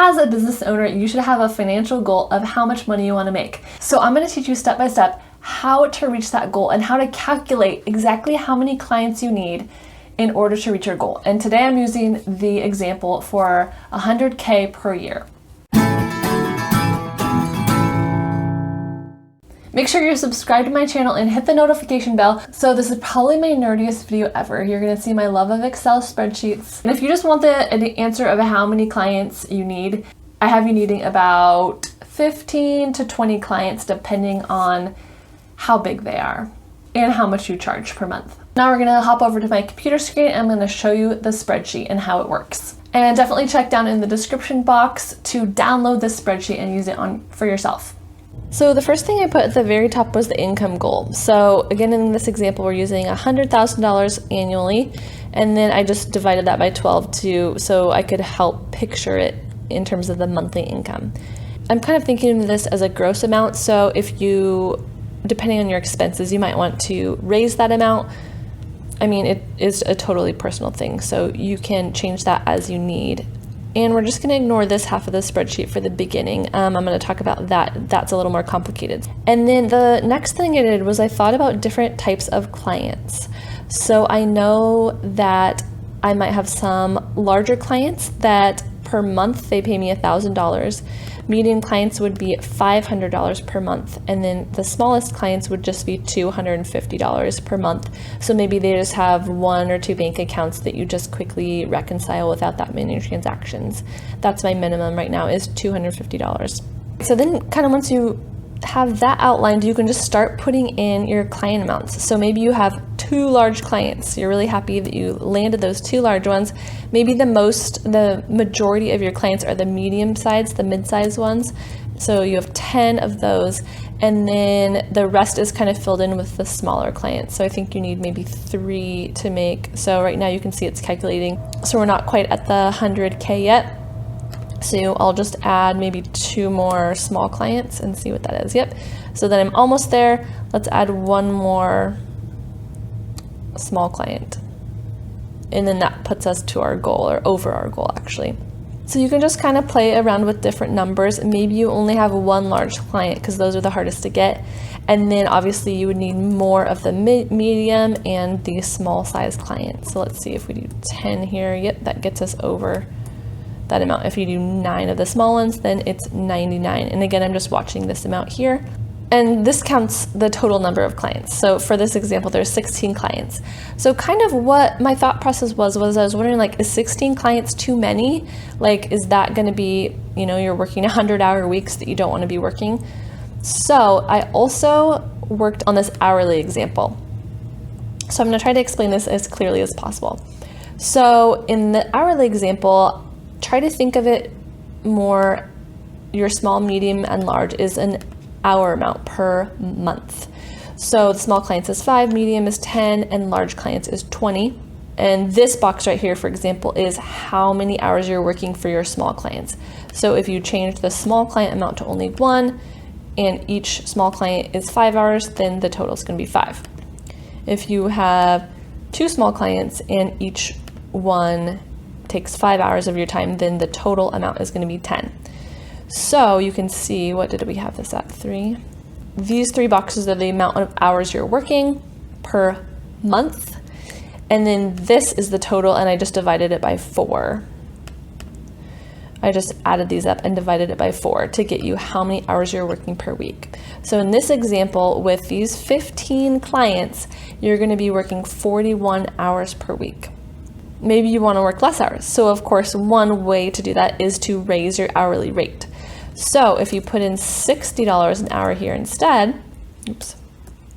as a business owner, you should have a financial goal of how much money you want to make. So I'm going to teach you step by step how to reach that goal and how to calculate exactly how many clients you need in order to reach your goal. And today I'm using the example for 100K per year. Make sure you're subscribed to my channel and hit the notification bell. So this is probably my nerdiest video ever. You're gonna see my love of Excel spreadsheets. And if you just want the answer of how many clients you need, I have you needing about 15 to 20 clients depending on how big they are and how much you charge per month. Now we're gonna hop over to my computer screen and I'm gonna show you the spreadsheet and how it works. And definitely check down in the description box to download this spreadsheet and use it for yourself. So the first thing I put at the very top was the income goal. So again, in this example, we're using $100,000 annually, and then I just divided that by 12 so I could help picture it in terms of the monthly income. I'm kind of thinking of this as a gross amount. So if you, depending on your expenses, you might want to raise that amount. I mean, it is a totally personal thing, so you can change that as you need. And we're just gonna ignore this half of the spreadsheet for the beginning. I'm gonna talk about that. That's a little more complicated. And then the next thing I did was I thought about different types of clients. So I know that I might have some larger clients that per month they pay me $1,000. Medium clients would be $500 per month, and then the smallest clients would just be $250 per month. So maybe they just have 1 or 2 bank accounts that you just quickly reconcile without that many transactions. That's my minimum right now, is $250. So then kind of once you have that outlined, you can just start putting in your client amounts. So maybe you have 2 large clients. You're really happy that you landed those 2 large ones. Maybe the majority of your clients are the medium size, the mid-sized ones. So you have 10 of those, and then the rest is kind of filled in with the smaller clients. So I think you need maybe 3 to make. So right now you can see it's calculating. So we're not quite at the 100K yet. So I'll just add maybe 2 more small clients and see what that is. Yep. So then I'm almost there. Let's add 1 more small client. And then that puts us to our goal, or over our goal actually. So you can just kind of play around with different numbers. Maybe you only have 1 large client because those are the hardest to get. And then obviously you would need more of the medium and the small size clients. So let's see if we do 10 here. Yep, that gets us over that amount. If you do 9 of the small ones, then it's 99. And again, I'm just watching this amount here. And this counts the total number of clients. So for this example, there's 16 clients. So kind of what my thought process was I was wondering, like, is 16 clients too many? Like, is that gonna be, you're working 100-hour weeks that you don't wanna be working? So I also worked on this hourly example. So I'm gonna try to explain this as clearly as possible. So in the hourly example, try to think of it more, your small, medium, and large is an hour amount per month. So the small clients is 5, medium is 10, and large clients is 20. And this box right here, for example, is how many hours you're working for your small clients. So if you change the small client amount to only 1, and each small client is 5 hours, then the total is going to be 5. If you have 2 small clients and each one takes 5 hours of your time, then the total amount is going to be 10. So you can see, what did we have this at? 3. These 3 boxes are the amount of hours you're working per month. And then this is the total, and I just divided it by 4. I just added these up and divided it by 4 to get you how many hours you're working per week. So in this example, with these 15 clients, you're going to be working 41 hours per week. Maybe you want to work less hours. So of course, one way to do that is to raise your hourly rate. So if you put in $60 an hour here instead,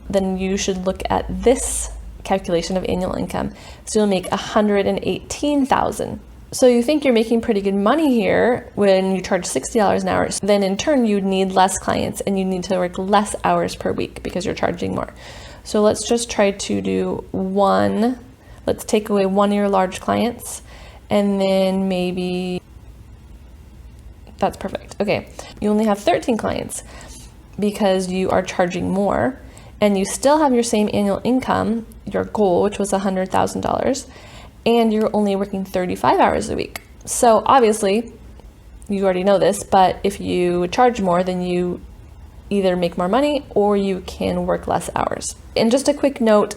then you should look at this calculation of annual income. So you'll make $118,000. So you think you're making pretty good money here when you charge $60 an hour. Then in turn, you'd need less clients and you need to work less hours per week because you're charging more. So let's just try to do 1. Let's take away 1 of your large clients, and then maybe, that's perfect. Okay, you only have 13 clients because you are charging more, and you still have your same annual income, your goal, which was $100,000, and you're only working 35 hours a week. So obviously, you already know this, but if you charge more, then you either make more money or you can work less hours. And just a quick note,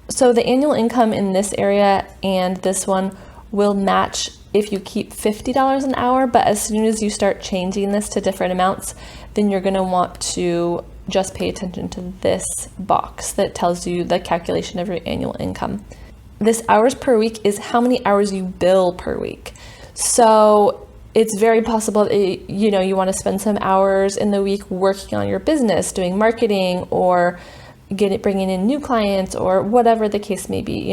so the annual income in this area and this one will match if you keep $50 an hour, but as soon as you start changing this to different amounts, then you're gonna want to just pay attention to this box that tells you the calculation of your annual income. This hours per week is how many hours you bill per week. So it's very possible that, you want to spend some hours in the week working on your business, doing marketing, or bringing in new clients, or whatever the case may be,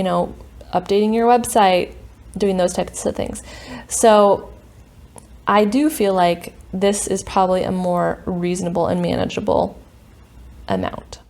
updating your website, doing those types of things. So I do feel like this is probably a more reasonable and manageable amount.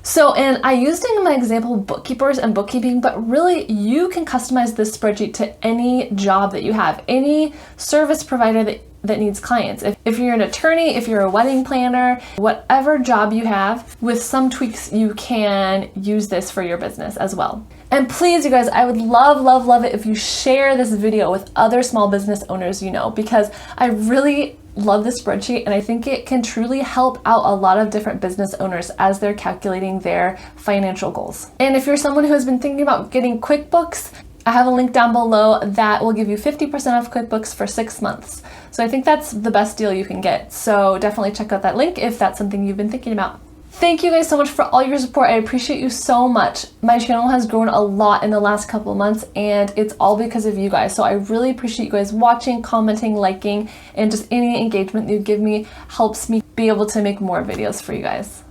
So, and I used in my example bookkeepers and bookkeeping, but really you can customize this spreadsheet to any job that you have, any service provider that needs clients. If you're an attorney, if you're a wedding planner, whatever job you have, with some tweaks, you can use this for your business as well. And please, you guys, I would love, love, love it if you share this video with other small business owners because I really love this spreadsheet and I think it can truly help out a lot of different business owners as they're calculating their financial goals. And if you're someone who has been thinking about getting QuickBooks, I have a link down below that will give you 50% off QuickBooks for 6 months. So I think that's the best deal you can get. So definitely check out that link if that's something you've been thinking about. Thank you guys so much for all your support. I appreciate you so much. My channel has grown a lot in the last couple of months and it's all because of you guys. So I really appreciate you guys watching, commenting, liking, and just any engagement you give me helps me be able to make more videos for you guys.